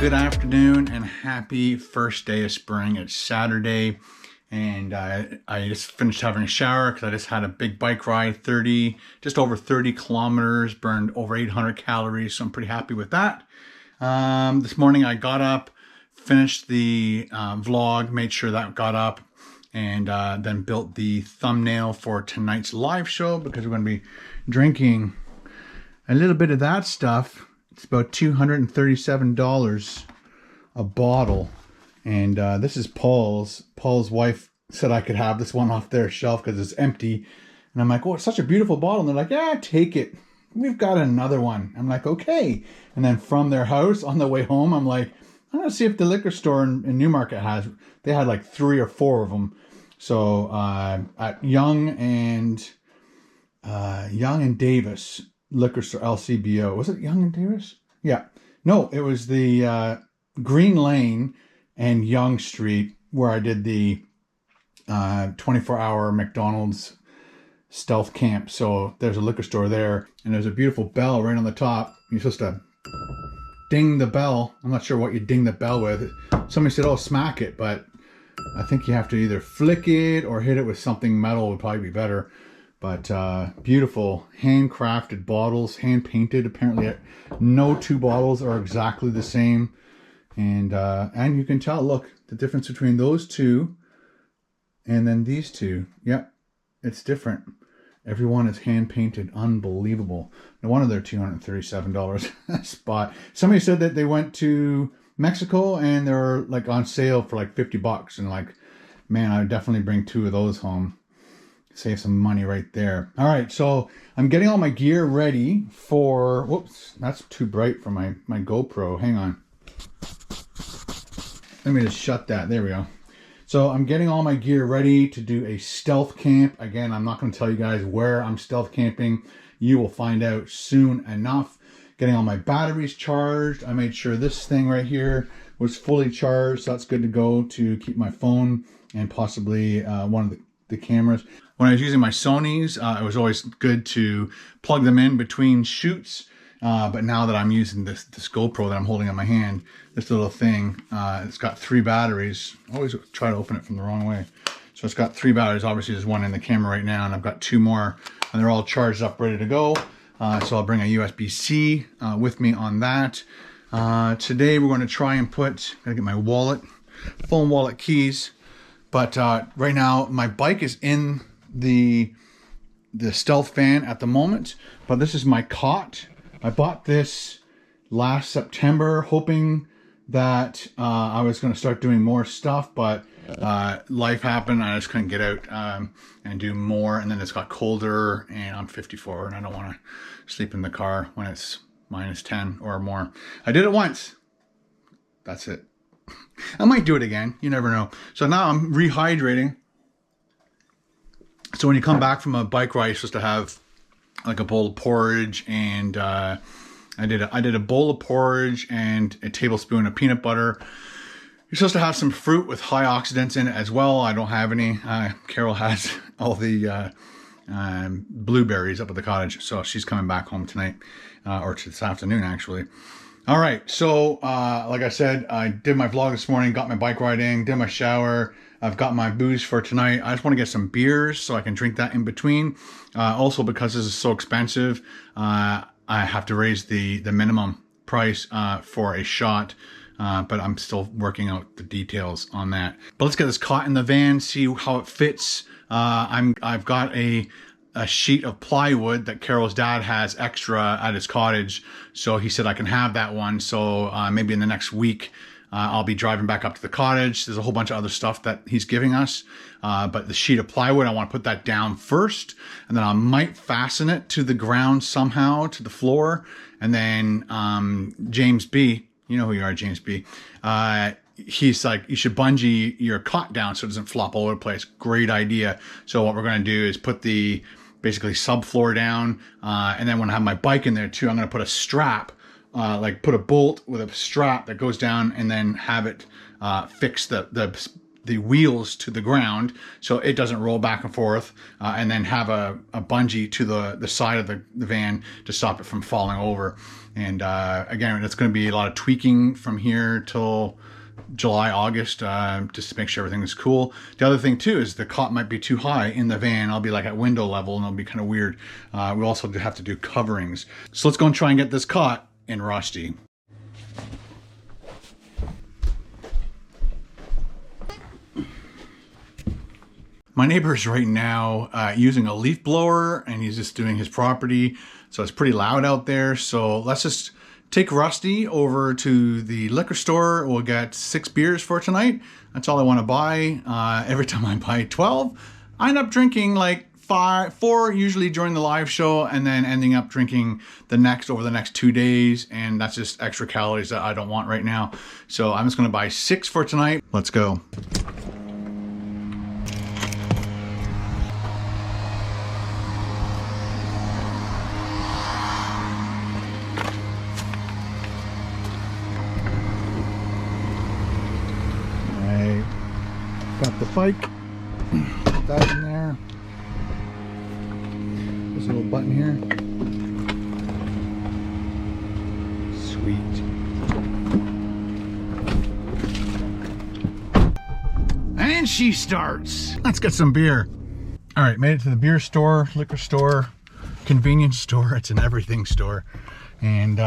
good afternoon and happy first day of spring. It's Saturday and I just finished having a shower because I just had a big bike ride, just over 30 kilometers, burned over 800 calories, so I'm pretty happy with that. This morning I got up, finished the vlog, made sure that got up, and then built the thumbnail for tonight's live show because we're going to be drinking a little bit of that stuff. It's about $237 a bottle. And this is Paul's. Paul's wife said I could have this one off their shelf because it's empty. And I'm like, oh, it's such a beautiful bottle. And they're like, yeah, take it. We've got another one. I'm like, okay. And then from their house on the way home, I'm like, I'm going to see if the liquor store in Newmarket they had like 3 or 4 of them. So at Young and Davis liquor store, LCBO. Was it Young and Davis? Yeah. No, it was the Green Lane and Young Street where I did the 24-hour McDonald's stealth camp. So there's a liquor store there, and there's a beautiful bell right on the top. You're supposed to ding the bell. I'm not sure what you ding the bell with. Somebody said, oh, smack it, but I think you have to either flick it or hit it with something metal would probably be better. But beautiful handcrafted bottles, hand painted. Apparently no 2 bottles are exactly the same. And you can tell, look, the difference between those 2 and then these 2. Yep, it's different. Everyone is hand painted. Unbelievable. No wonder they're $237 a spot. Somebody said that they went to Mexico and they're like on sale for like $50. And like, man, I would definitely bring 2 of those home. Save some money right there. All right, so I'm getting all my gear ready for... Whoops, that's too bright for my GoPro. Hang on. Let me just shut that. There we go. So I'm getting all my gear ready to do a stealth camp. Again, I'm not going to tell you guys where I'm stealth camping. You will find out soon enough. Getting all my batteries charged. I made sure this thing right here was fully charged. So that's good to go to keep my phone and possibly one of the cameras. When I was using my Sonys, it was always good to plug them in between shoots. But now that I'm using this GoPro that I'm holding in my hand, this little thing, it's got 3 batteries. I always try to open it from the wrong way. So it's got 3 batteries. Obviously, there's one in the camera right now, and I've got 2 more, and they're all charged up, ready to go. So I'll bring a USB-C with me on that. Today, we're going to try and gotta get my wallet, phone, wallet, keys. But right now, my bike is in the stealth van at the moment, but this is my cot. I bought this last September hoping that I was going to start doing more stuff, but life happened. I just couldn't get out and do more, and then it's got colder, and I'm 54 and I don't want to sleep in the car when it's -10 or more. I did it once. That's it. I might do it again. You never know. So now I'm rehydrating. So when you come back from a bike ride, you're supposed to have like a bowl of porridge, and I did a bowl of porridge and a tablespoon of peanut butter. You're supposed to have some fruit with high oxidants in it as well. I don't have any. Carol has all the blueberries up at the cottage, so she's coming back home tonight, or this afternoon actually. All right, so like I said, I did my vlog this morning, got my bike ride in, did my shower. I've got my booze for tonight. I just want to get some beers so I can drink that in between. Also, because this is so expensive, I have to raise the minimum price for a shot. But I'm still working out the details on that. But let's get this caught in the van, see how it fits. I've got a sheet of plywood that Carol's dad has extra at his cottage. So he said I can have that one. So maybe in the next week, I'll be driving back up to the cottage. There's a whole bunch of other stuff that he's giving us. But the sheet of plywood, I want to put that down first. And then I might fasten it to the ground somehow, to the floor. And then James B., you know who you are, James B., he's like, you should bungee your cot down so it doesn't flop all over the place. Great idea. So what we're going to do is put the basically subfloor down. And then when I have my bike in there too, I'm going to put a strap, like put a bolt with a strap that goes down, and then have it fix the the wheels to the ground so it doesn't roll back and forth, and then have a bungee to the side of the van to stop it from falling over. And again, it's going to be a lot of tweaking from here till July, August, just to make sure everything is cool. The other thing too is the cot might be too high in the van. I'll be like at window level and it'll be kind of weird. We also have to do coverings. So let's go and try and get this cot in Rusty. My neighbor is right now using a leaf blower, and he's just doing his property. So it's pretty loud out there. So let's just take Rusty over to the liquor store. We'll get 6 beers for tonight. That's all I want to buy. Every time I buy 12, I end up drinking like 4 usually during the live show, and then ending up drinking over the next 2 days. And that's just extra calories that I don't want right now. So I'm just going to buy 6 for tonight. Let's go. Got the bike, put that in there. There's a little button here. Sweet. And she starts. Let's get some beer. All right, made it to the beer store, liquor store, convenience store. It's an everything store. And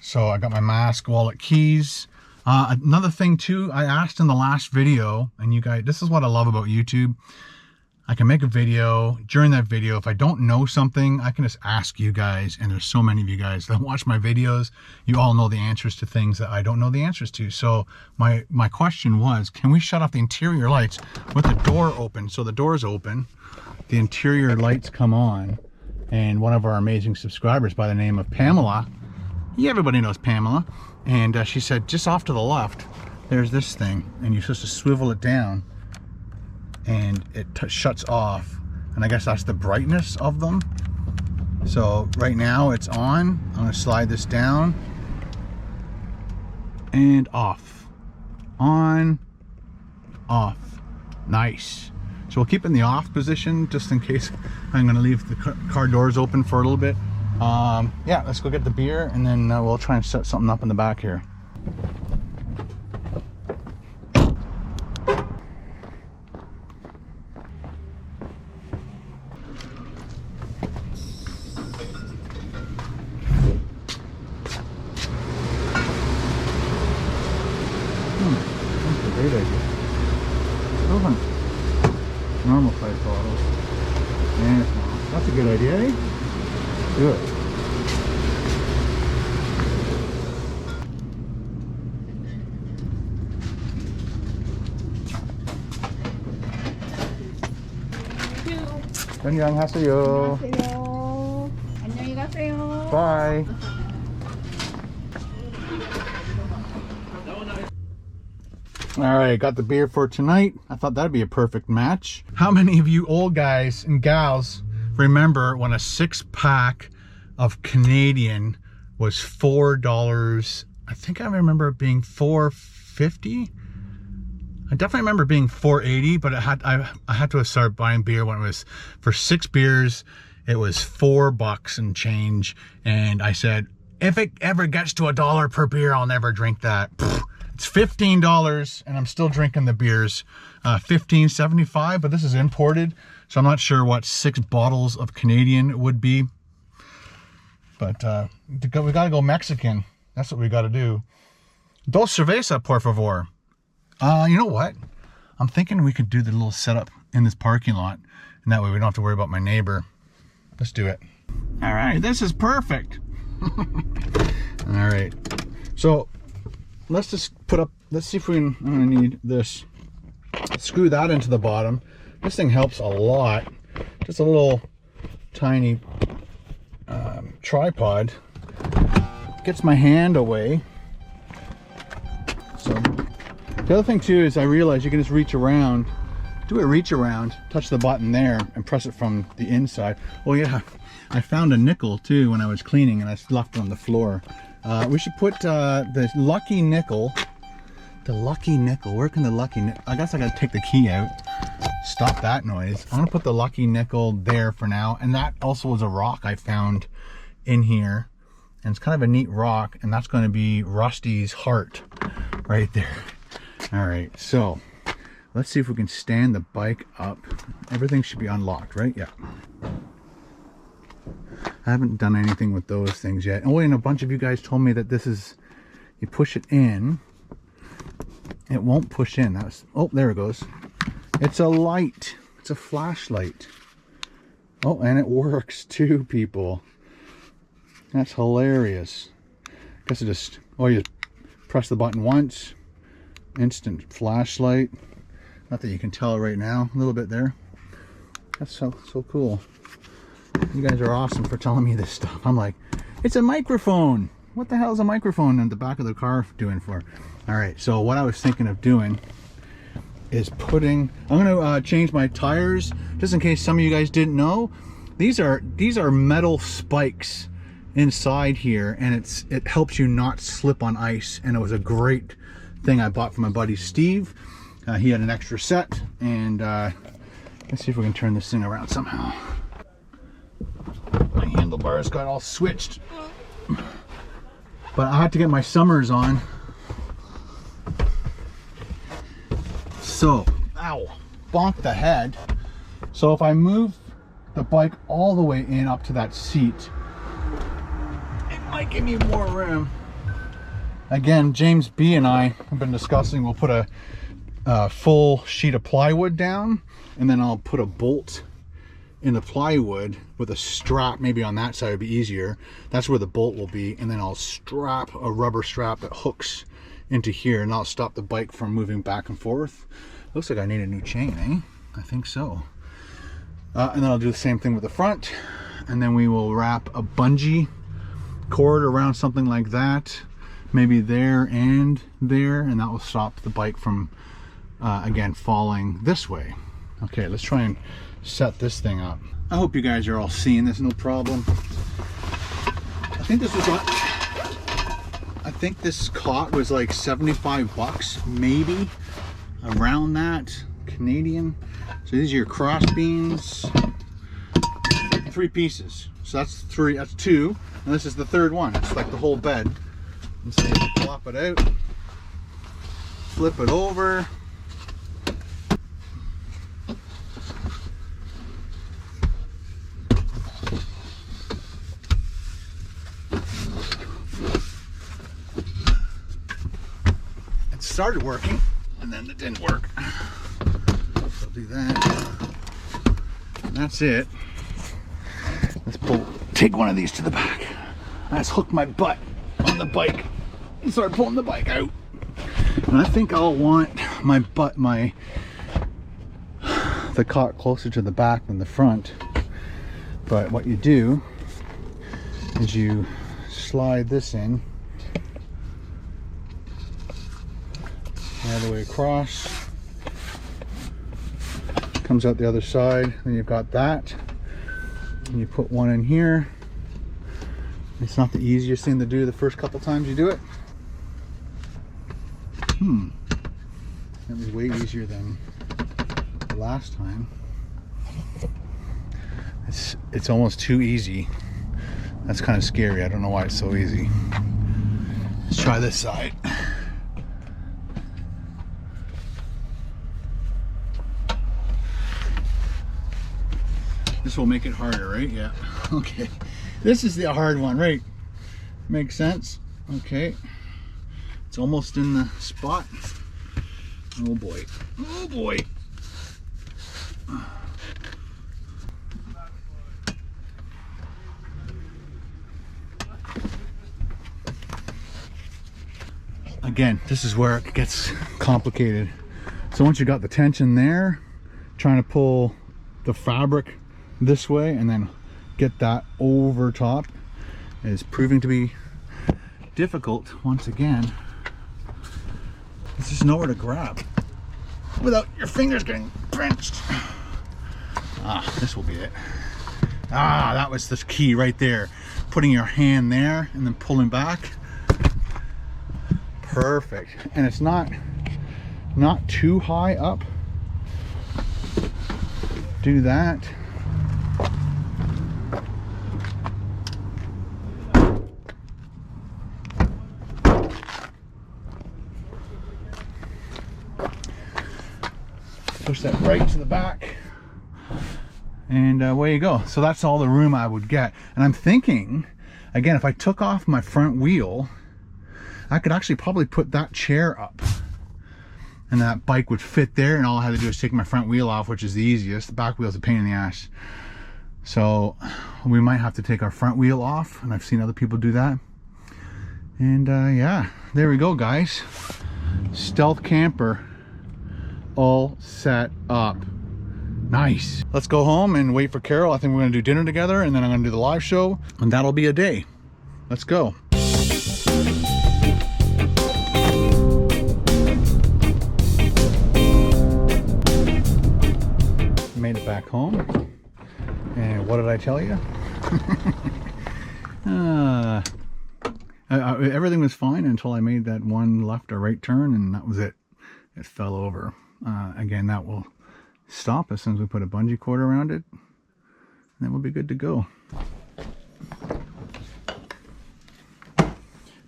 so I got my mask, wallet, keys. Another thing too, I asked in the last video, and you guys, this is what I love about YouTube. I can make a video. During that video, if I don't know something, I can just ask you guys, and there's so many of you guys that watch my videos. You all know the answers to things that I don't know the answers to. So my question was, can we shut off the interior lights with the door open? So the door's open, the interior lights come on, and one of our amazing subscribers by the name of Pamela, everybody knows Pamela, and she said just off to the left there's this thing, and you're supposed to swivel it down and it shuts off, and I guess that's the brightness of them. So right now it's on. I'm going to slide this down and off, on, off. Nice. So we'll keep it in the off position just in case. I'm going to leave the car doors open for a little bit. Yeah, let's go get the beer, and then we'll try and set something up in the back here. That's a great idea. Those aren't normal size bottles. And that's a good idea, eh? Do it. 안녕하세요. 안녕하세요. 안녕히 가세요. Bye. All right, got the beer for tonight. I thought that'd be a perfect match. How many of you old guys and gals remember when a 6-pack of Canadian was $4? I think I remember it being $4.50. I definitely remember being $4.80, but I had to start buying beer when it was, for 6 beers, it was $4 and change. And I said, if it ever gets to $1 per beer, I'll never drink that. It's $15, and I'm still drinking the beers. $15.75, but this is imported, so I'm not sure what 6 bottles of Canadian would be. But we gotta go Mexican. That's what we gotta do. Dos cerveza, por favor. You know what? I'm thinking we could do the little setup in this parking lot, and that way we don't have to worry about my neighbor. Let's do it. All right, this is perfect. All right, so let's just let's see if we can, I'm gonna need this. Screw that into the bottom. This thing helps a lot. Just a little tiny tripod. Gets my hand away. So the other thing too is I realized you can just reach around, do a reach around, touch the button there and press it from the inside. Oh yeah, I found a nickel too when I was cleaning, and I left it on the floor. We should put the lucky nickel The lucky nickel. Where can the lucky nickel? I guess I gotta take the key out. Stop that noise. I'm gonna put the lucky nickel there for now. And that also was a rock I found in here. And it's kind of a neat rock. And that's gonna be Rusty's heart right there. All right, so let's see if we can stand the bike up. Everything should be unlocked, right? Yeah. I haven't done anything with those things yet. Oh, and a bunch of you guys told me that this is, you push it in, it won't push in. That's, oh, there it goes. It's a light. It's a flashlight. Oh, and it works too, people. That's hilarious. I guess it just, oh, you press the button once, instant flashlight. Not that you can tell right now, a little bit there. That's so cool. You guys are awesome for telling me this stuff. I'm like, it's a microphone. What the hell is a microphone in the back of the car doing for? All right, so what I was thinking of doing is I'm gonna change my tires, just in case some of you guys didn't know. These are metal spikes inside here, and it helps you not slip on ice. And it was a great thing I bought from my buddy Steve. He had an extra set, and let's see if we can turn this thing around somehow. My handlebars got all switched, but I had to get my Summers on. So, ow, bonked the head. So if I move the bike all the way in up to that seat, it might give me more room. Again, James B and I have been discussing, we'll put a full sheet of plywood down, and then I'll put a bolt in the plywood with a strap, maybe on that side would be easier. That's where the bolt will be, and then I'll strap a rubber strap that hooks into here, and I'll stop the bike from moving back and forth. Looks like I need a new chain, eh? I think so. And then I'll do the same thing with the front, and then we will wrap a bungee cord around something like that, maybe there and there, and that will stop the bike from again falling this way. Okay, let's try and set this thing up. I hope you guys are all seeing this, no problem. I think this was on, I think this cot was like 75 bucks, maybe around that Canadian. So these are your cross beams, 3 pieces. So that's 3, that's 2, and this is the 3rd one. It's like the whole bed. And so you plop it out, flip it over. Started working, and then it didn't work. So I'll do that. And that's it. Let's take one of these to the back. Let's hook my butt on the bike and start pulling the bike out. And I think I'll want the cot closer to the back than the front. But what you do is you slide this in all the way across, comes out the other side, then you've got that, and you put one in here. It's not the easiest thing to do the first couple times you do it. That was way easier than the last time. It's almost too easy. That's kind of scary. I don't know why it's so easy. Let's try this side. This will make it harder, right? Yeah. Okay. This is the hard one, right? Makes sense. Okay. It's almost in the spot. Oh boy. Oh boy. Again, this is where it gets complicated. So once you got the tension there, trying to pull the fabric this way and then get that over top is proving to be difficult. Once again, there's just nowhere to grab without your fingers getting pinched. This will be it. That was the key right there. Putting your hand there and then pulling back. Perfect. And it's not not too high up. Do that. Push that right to the back. And away you go. So that's all the room I would get. And I'm thinking, again, if I took off my front wheel, I could actually probably put that chair up. And that bike would fit there, and all I had to do is take my front wheel off, which is the easiest. The back wheel is a pain in the ass. So we might have to take our front wheel off, and I've seen other people do that. And yeah, there we go, guys. Stealth camper all set up. Nice. Let's go home and wait for Carol. I think we're gonna do dinner together, and then I'm gonna do the live show, and that'll be a day. Let's go. Made it back home, and what did I tell you? Everything was fine until I made that one left or right turn, and that was it. It fell over. Again, that will stop as soon as we put a bungee cord around it, and then we'll be good to go.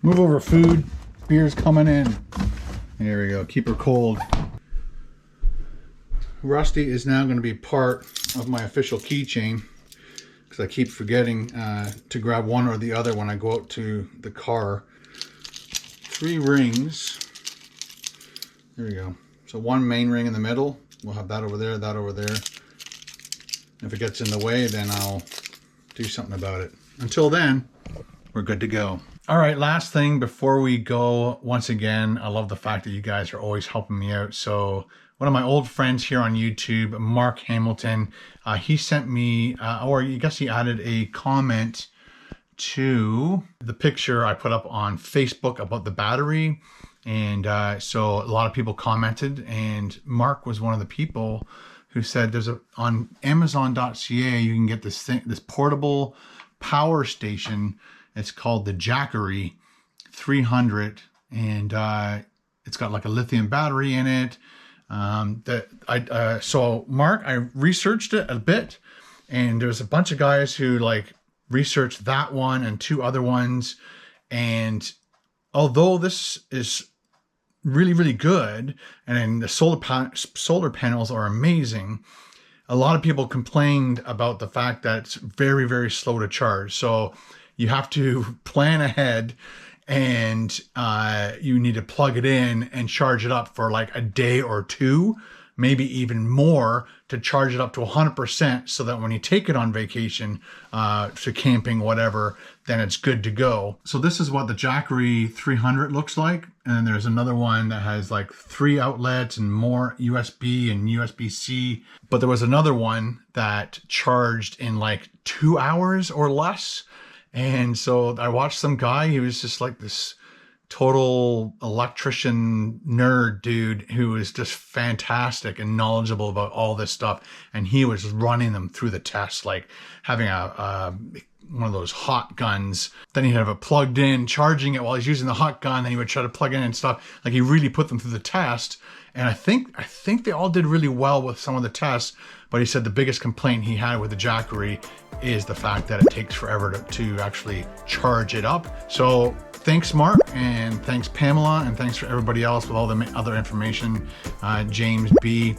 Move over food. Beer's coming in. There we go. Keep her cold. Rusty is now going to be part of my official keychain, because I keep forgetting to grab one or the other when I go out to the car. 3 rings. There we go. So 1 main ring in the middle. We'll have that over there, that over there. If it gets in the way, then I'll do something about it. Until then, we're good to go. All right, last thing before we go. Once again, I love the fact that you guys are always helping me out. So one of my old friends here on YouTube, Mark Hamilton, he sent me, or I guess he added a comment to the picture I put up on Facebook about the battery. And so a lot of people commented, and Mark was one of the people who said there's on Amazon.ca you can get this portable power station. It's called the Jackery 300, and it's got like a lithium battery in it. So Mark, I researched it a bit, and there's a bunch of guys who like researched that one and 2 other ones, and although this is really, really good, and the solar panels are amazing, a lot of people complained about the fact that it's very, very slow to charge. So you have to plan ahead, and you need to plug it in and charge it up for like a day or 2, maybe even more, to charge it up to 100%, so that when you take it on vacation, to camping, whatever, then it's good to go. So this is what the Jackery 300 looks like. And then there's another one that has like 3 outlets and more USB and USB-C. But there was another one that charged in like 2 hours or less. And so I watched some guy, he was just like this total electrician nerd dude who was just fantastic and knowledgeable about all this stuff. And he was running them through the test, like having one of those hot guns. Then he'd have it plugged in, charging it while he's using the hot gun. Then he would try to plug in and stuff. Like, he really put them through the test. And I think they all did really well with some of the tests. But he said the biggest complaint he had with the Jackery is the fact that it takes forever to actually charge it up. So thanks, Mark, and thanks, Pamela, and thanks for everybody else with all the other information. James B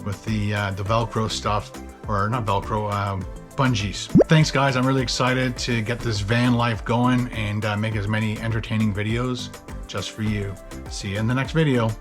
with the Velcro stuff, or not Velcro, bungees. Thanks, guys. I'm really excited to get this van life going and make as many entertaining videos just for you. See you in the next video.